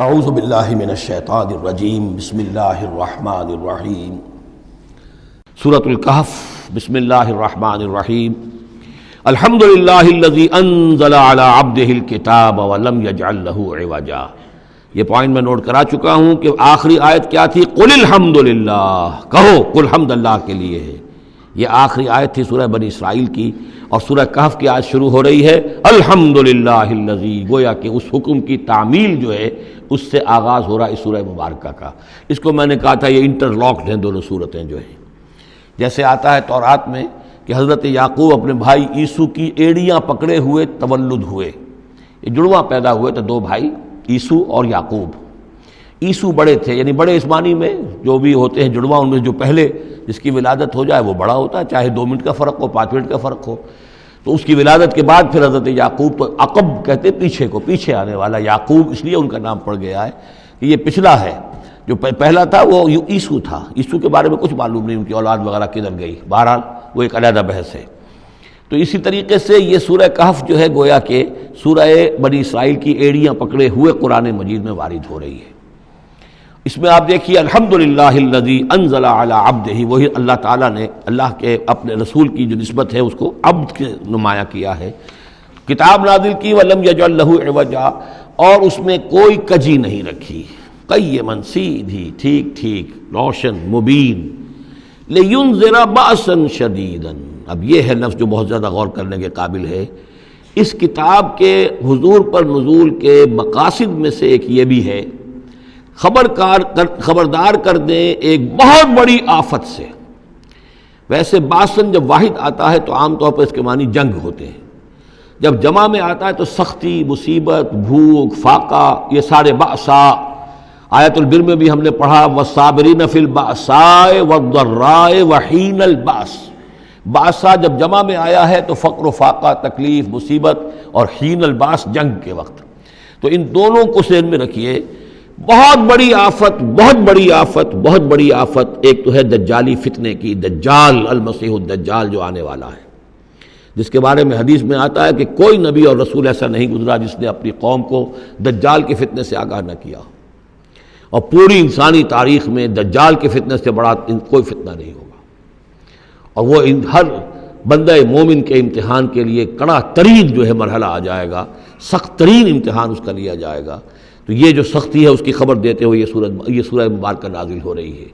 اعوذ باللہ من الشیطان الرجیم بسم اللہ الرحمن الرحیم سورۃ الکہف بسم اللہ الرحمن الرحیم الحمد للہ الذی انزل علی عبدہ الکتاب ولم یجعل لہ عوجا۔ یہ پوائنٹ میں نوٹ کرا چکا ہوں کہ آخری آیت کیا تھی؟ قل الحمد للہ، کہو قل حمد اللہ کے لیے ہے۔ یہ آخری آیت تھی سورہ بنی اسرائیل کی، اور سورہ کہف کی آیت شروع ہو رہی ہے الحمد للہ الذی، گویا کہ اس حکم کی تعمیل جو ہے اس سے آغاز ہو رہا ہے اس سورہ مبارکہ کا۔ اس کو میں نے کہا تھا یہ انٹر لاکڈ ہیں دونوں صورتیں جو ہیں۔ جیسے آتا ہے تورات میں کہ حضرت یعقوب اپنے بھائی عیسو کی ایڑیاں پکڑے ہوئے تولد ہوئے، یہ جڑواں پیدا ہوئے تو دو بھائی عیسو اور یعقوب۔ عیسو بڑے تھے، یعنی بڑے اسمانی میں جو بھی ہوتے ہیں جڑواں، ان میں جو پہلے جس کی ولادت ہو جائے وہ بڑا ہوتا ہے، چاہے 2 منٹ کا فرق ہو 5 منٹ کا فرق ہو۔ تو اس کی ولادت کے بعد پھر حضرت یعقوب، تو عقب کہتے پیچھے کو، پیچھے آنے والا یعقوب اس لیے ان کا نام پڑ گیا ہے کہ یہ پچھلا ہے۔ جو پہلا تھا وہ عیسو تھا، عیسو کے بارے میں کچھ معلوم نہیں، ان کی اولاد وغیرہ کدھر گئی، بہرحال وہ ایک علیحدہ بحث ہے۔ تو اسی طریقے سے یہ سورہ کہف جو ہے گویا کہ سورہ بنی اسرائیل کی ایڑیاں پکڑے ہوئے قرآن مجید میں وارد ہو رہی ہے۔ اس میں آپ دیکھیے الحمدللہ الذی انزل علی عبدہ، وہی اللہ تعالیٰ نے اللہ کے اپنے رسول کی جو نسبت ہے اس کو عبد کے نمایاں کیا ہے۔ کتاب نازل کی ولم یجعل لہ عوجا، اور اس میں کوئی کجی نہیں رکھی، قیما، سیدھی، ٹھیک ٹھیک، روشن، مبین، لینذر بأسا شدیدا۔ اب یہ ہے لفظ جو بہت زیادہ غور کرنے کے قابل ہے۔ اس کتاب کے حضور پر نزول کے مقاصد میں سے ایک یہ بھی ہے خبردار کر دیں ایک بہت بڑی آفت سے۔ ویسے باسن جب واحد آتا ہے تو عام طور پر اس کے معنی جنگ ہوتے ہیں، جب جمع میں آتا ہے تو سختی، مصیبت، بھوک، فاقہ، یہ سارے بأسا۔ آیت البر میں بھی ہم نے پڑھا والصابرین فی البأساء والضراء وحین البأس۔ بأسا جب جمع میں آیا ہے تو فقر و فاقہ، تکلیف، مصیبت، اور حین الباس جنگ کے وقت۔ تو ان دونوں کو ذہن میں رکھیے، بہت بڑی آفت، بہت بڑی آفت، بہت بڑی آفت۔ ایک تو ہے دجالی فتنے کی، دجال المسیح الدجال جو آنے والا ہے، جس کے بارے میں حدیث میں آتا ہے کہ کوئی نبی اور رسول ایسا نہیں گزرا جس نے اپنی قوم کو دجال کے فتنے سے آگاہ نہ کیا، اور پوری انسانی تاریخ میں دجال کے فتنے سے بڑا کوئی فتنہ نہیں ہوگا، اور وہ ہر بندہ مومن کے امتحان کے لیے کڑا ترین جو ہے مرحلہ آ جائے گا، سخت ترین امتحان اس کا لیا جائے گا۔ تو یہ جو سختی ہے اس کی خبر دیتے ہوئے یہ سورہ مبارکہ نازل ہو رہی ہے۔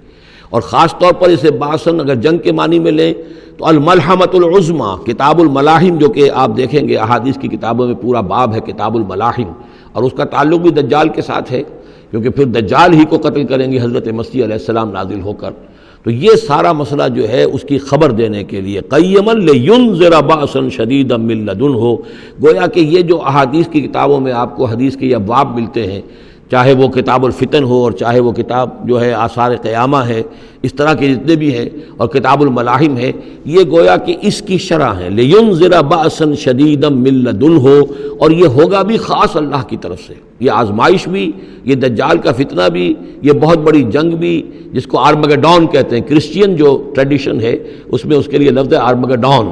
اور خاص طور پر اسے باسن اگر جنگ کے معنی میں لیں تو الملحمۃ العظمیٰ، کتاب الملاحم، جو کہ آپ دیکھیں گے احادیث کی کتابوں میں پورا باب ہے کتاب الملاحم، اور اس کا تعلق بھی دجال کے ساتھ ہے، کیونکہ پھر دجال ہی کو قتل کریں گے حضرت مسیح علیہ السلام نازل ہو کر۔ تو یہ سارا مسئلہ جو ہے اس کی خبر دینے کے لیے قیما لینذر بأسا شدیدا من لدنہ، گویا کہ یہ جو احادیث کی کتابوں میں آپ کو حدیث کے ابواب ملتے ہیں، چاہے وہ کتاب الفتن ہو اور چاہے وہ کتاب جو ہے آثار قیامہ ہے، اس طرح کے جتنے بھی ہیں، اور کتاب الملاحم ہے، یہ گویا کہ اس کی شرح ہے لینذر بأسا شدیدا من لدنہ، اور یہ ہوگا بھی خاص اللہ کی طرف سے، یہ آزمائش بھی، یہ دجال کا فتنہ بھی، یہ بہت بڑی جنگ بھی، جس کو آرمگڈون کہتے ہیں۔ کرسچین جو ٹریڈیشن ہے اس میں اس کے لیے لفظ ہے آرمگڈون،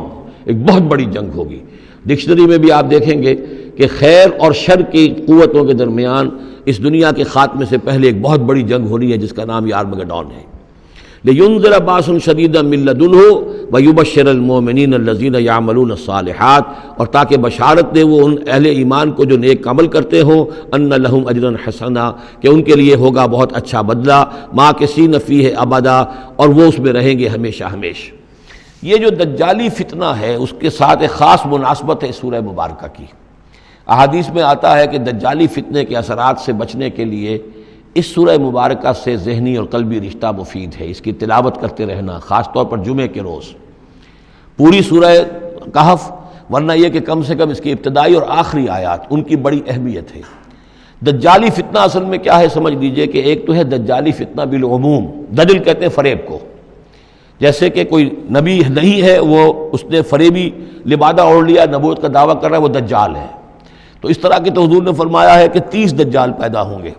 ایک بہت بڑی جنگ ہوگی۔ ڈکشنری میں بھی آپ دیکھیں گے کہ خیر اور شر کی قوتوں کے درمیان اس دنیا کے خاتمے سے پہلے ایک بہت بڑی جنگ ہونی ہے جس کا نام یہ آرمگڈون ہے۔ لینذر بأسا شدیدا من لدنہ ویبشر المؤمنین الذین یعملون الصالحات، اور تاکہ بشارت دے وہ ان اہل ایمان کو جو نیک عمل کرتے ہوں، ان لہم اجرا حسنا، کہ ان کے لیے ہوگا بہت اچھا بدلہ، ماکثین فیہ ابدا، اور وہ اس میں رہیں گے ہمیشہ ہمیشہ۔ یہ جو دجالی فتنہ ہے اس کے ساتھ ایک خاص مناسبت ہے سورہ مبارکہ کی۔ احادیث میں آتا ہے کہ دجالی فتنے کے اثرات سے بچنے کے لیے اس سورہ مبارکہ سے ذہنی اور قلبی رشتہ مفید ہے، اس کی تلاوت کرتے رہنا، خاص طور پر جمعے کے روز پوری سورہ کہف، ورنہ یہ کہ کم سے کم اس کی ابتدائی اور آخری آیات ان کی بڑی اہمیت ہے۔ دجالی فتنہ اصل میں کیا ہے سمجھ لیجئے کہ ایک تو ہے دجالی فتنہ بالعموم، دجل کہتے ہیں فریب کو، جیسے کہ کوئی نبی نہیں ہے، وہ اس نے فریبی لبادہ اوڑھ لیا، نبوت کا دعویٰ کر رہا ہے، وہ دجال ہے۔ تو اس طرح کی تو حضور نے فرمایا ہے کہ 30 دجال پیدا ہوں گے،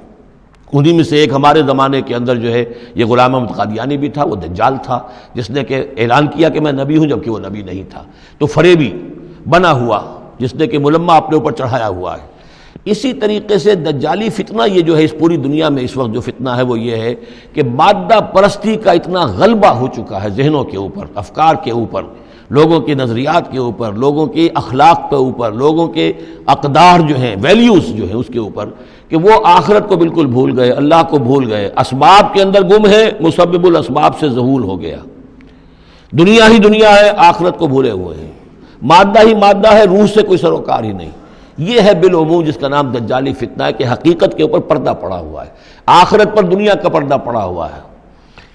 انہی میں سے ایک ہمارے زمانے کے اندر جو ہے یہ غلام احمد قادیانی بھی تھا، وہ دجال تھا، جس نے کہ اعلان کیا کہ میں نبی ہوں جبکہ وہ نبی نہیں تھا۔ تو فریبی بنا ہوا، جس نے کہ ملمہ اپنے اوپر چڑھایا ہوا ہے۔ اسی طریقے سے دجالی فتنہ یہ جو ہے اس پوری دنیا میں اس وقت جو فتنہ ہے وہ یہ ہے کہ مادہ پرستی کا اتنا غلبہ ہو چکا ہے ذہنوں کے اوپر، افکار کے اوپر، لوگوں کے نظریات کے اوپر، لوگوں کے اخلاق کے اوپر، لوگوں کے اقدار جو ہیں، ویلیوز جو ہیں اس کے اوپر، کہ وہ آخرت کو بالکل بھول گئے، اللہ کو بھول گئے، اسباب کے اندر گم ہے، مسبب الاسباب سے ذہول ہو گیا، دنیا ہی دنیا ہے، آخرت کو بھولے ہوئے ہیں، مادہ ہی مادہ ہے، روح سے کوئی سروکار ہی نہیں۔ یہ ہے بالعموم جس کا نام دجالی فتنہ ہے، کہ حقیقت کے اوپر پردہ پڑا ہوا ہے، آخرت پر دنیا کا پردہ پڑا ہوا ہے۔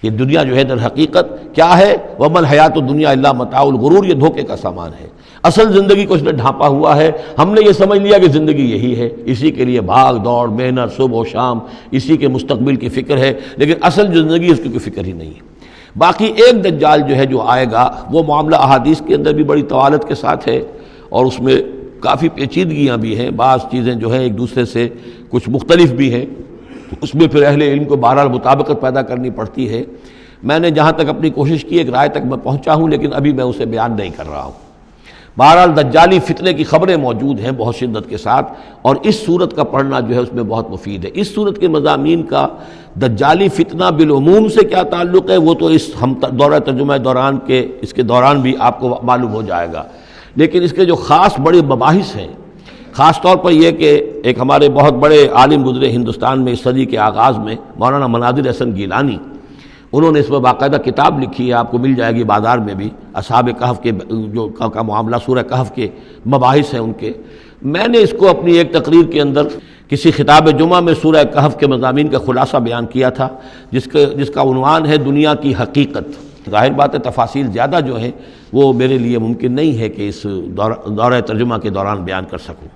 یہ دنیا جو ہے در حقیقت کیا ہے؟ وَمَا الْحَيَاةُ الدُّنْيَا إِلَّا مَتَاعُ الْغُرُورِ، یہ دھوکے کا سامان ہے۔ اصل زندگی کو اس نے ڈھانپا ہوا ہے، ہم نے یہ سمجھ لیا کہ زندگی یہی ہے، اسی کے لیے بھاگ دوڑ، محنت، صبح و شام، اسی کے مستقبل کی فکر ہے، لیکن اصل جو زندگی اس کی کوئی فکر ہی نہیں ہے۔ باقی ایک دجال جو ہے جو آئے گا، وہ معاملہ احادیث کے اندر بھی بڑی طوالت کے ساتھ ہے، اور اس میں کافی پیچیدگیاں بھی ہیں، بعض چیزیں جو ہیں ایک دوسرے سے کچھ مختلف بھی ہیں، اس میں پھر اہل علم کو بہرحال مطابقت پیدا کرنی پڑتی ہے۔ میں نے جہاں تک اپنی کوشش کی ایک رائے تک میں پہنچا ہوں، لیکن ابھی میں اسے بیان نہیں کر رہا ہوں۔ بہرحال دجالی فتنے کی خبریں موجود ہیں بہت شدت کے ساتھ، اور اس صورت کا پڑھنا جو ہے اس میں بہت مفید ہے۔ اس صورت کے مضامین کا دجالی فتنہ بالعموم سے کیا تعلق ہے وہ تو اس ہم دورہ ترجمہ دوران کے اس کے دوران بھی آپ کو معلوم ہو جائے گا، لیکن اس کے جو خاص بڑے مباحث ہیں، خاص طور پر یہ کہ ایک ہمارے بہت بڑے عالم گزرے ہندوستان میں اس صدی کے آغاز میں، مولانا مناظر حسن گیلانی، انہوں نے اس میں باقاعدہ کتاب لکھی ہے، آپ کو مل جائے گی بازار میں بھی، اصحاب کہف کے جو کا معاملہ سورہ کہف کے مباحث ہیں ان کے۔ میں نے اس کو اپنی ایک تقریر کے اندر کسی خطاب جمعہ میں سورہ کہف کے مضامین کا خلاصہ بیان کیا تھا، جس کا عنوان ہے دنیا کی حقیقت۔ ظاہر بات ہے تفاصیل زیادہ جو ہیں وہ میرے لیے ممکن نہیں ہے کہ اس دورہ ترجمہ کے دوران بیان کر سکوں۔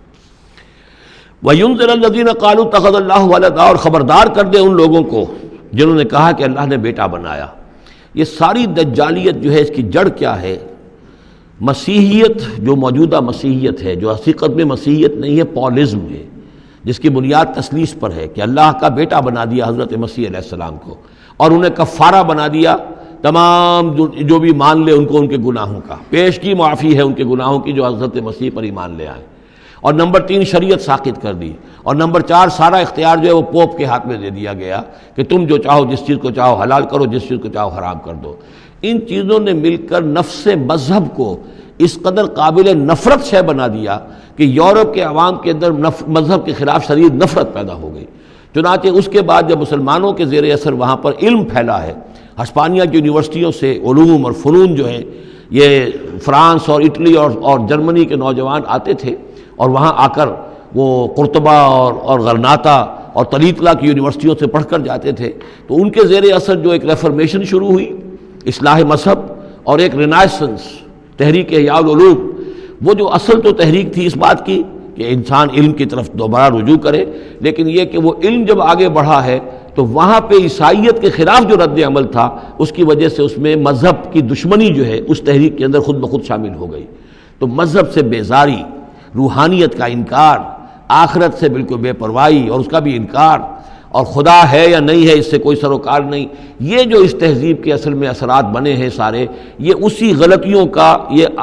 وَيُنذِرَ الَّذِينَ قَالُوا اتَّخَذَ اللَّهُ وَلَدًا، اور خبردار کر دے ان لوگوں کو جنہوں نے کہا کہ اللہ نے بیٹا بنایا۔ یہ ساری دجالیت جو ہے اس کی جڑ کیا ہے؟ مسیحیت، جو موجودہ مسیحیت ہے، جو حقیقت میں مسیحیت نہیں ہے، پولزم ہے، جس کی بنیاد تثلیث پر ہے کہ اللہ کا بیٹا بنا دیا حضرت مسیح علیہ السلام کو، اور انہیں کفارہ بنا دیا، تمام جو بھی مان لے ان کو ان کے گناہوں کا، پیش کی معافی ہے ان کے گناہوں کی جو حضرت مسیح پر ایمان لے آئے۔ اور نمبر 3 شریعت ساقط کر دی، اور نمبر 4 سارا اختیار جو ہے وہ پوپ کے ہاتھ میں دے دیا گیا کہ تم جو چاہو جس چیز کو چاہو حلال کرو، جس چیز کو چاہو حرام کر دو۔ ان چیزوں نے مل کر نفس مذہب کو اس قدر قابل نفرت شے بنا دیا کہ یورپ کے عوام کے اندر مذہب کے خلاف شدید نفرت پیدا ہو گئی۔ چنانچہ اس کے بعد جب مسلمانوں کے زیر اثر وہاں پر علم پھیلا ہے، ہسپانیہ کی یونیورسٹیوں سے علوم اور فنون جو ہیں، یہ فرانس اور اٹلی اور جرمنی کے نوجوان آتے تھے، اور وہاں آ کر وہ قرطبہ اور غرناطہ اور طلیطلہ کی یونیورسٹیوں سے پڑھ کر جاتے تھے، تو ان کے زیر اثر جو ایک ریفرمیشن شروع ہوئی، اصلاح مذہب، اور ایک رینائسنس، تحریک احیاء العلوم، وہ جو اصل تو تحریک تھی اس بات کی کہ انسان علم کی طرف دوبارہ رجوع کرے، لیکن یہ کہ وہ علم جب آگے بڑھا ہے تو وہاں پہ عیسائیت کے خلاف جو رد عمل تھا اس کی وجہ سے اس میں مذہب کی دشمنی جو ہے اس تحریک کے اندر خود بخود شامل ہو گئی۔ تو مذہب سے بیزاری، روحانیت کا انکار، آخرت سے بالکل بے پرواہی اور اس کا بھی انکار، اور خدا ہے یا نہیں ہے اس سے کوئی سروکار نہیں، یہ جو اس تہذیب کے اصل میں اثرات بنے ہیں سارے، یہ اسی غلطیوں کا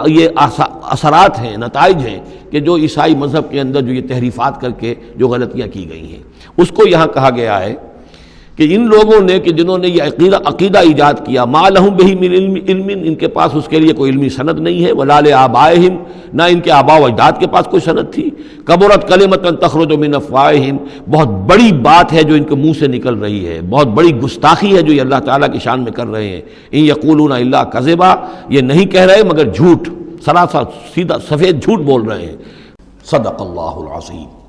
یہ اثرات ہیں، نتائج ہیں کہ جو عیسائی مذہب کے اندر جو یہ تحریفات کر کے جو غلطیاں کی گئی ہیں، اس کو یہاں کہا گیا ہے کہ ان لوگوں نے کہ جنہوں نے یہ عقیدہ ایجاد کیا، ما لہم بہ من علم، ان کے پاس اس کے لیے کوئی علمی سند نہیں ہے، ولا لآبائہم، نہ ان کے آباء و اجداد کے پاس کوئی سند تھی، کبرت کلمۃ تخرج من افواہہم، بہت بڑی بات ہے جو ان کے منہ سے نکل رہی ہے، بہت بڑی گستاخی ہے جو یہ اللہ تعالیٰ کی شان میں کر رہے ہیں۔ ان یقولون الا کذبا، یہ نہیں کہہ رہے مگر جھوٹ، سراسر سیدھا سفید جھوٹ بول رہے ہیں۔ صدق اللہ العظیم۔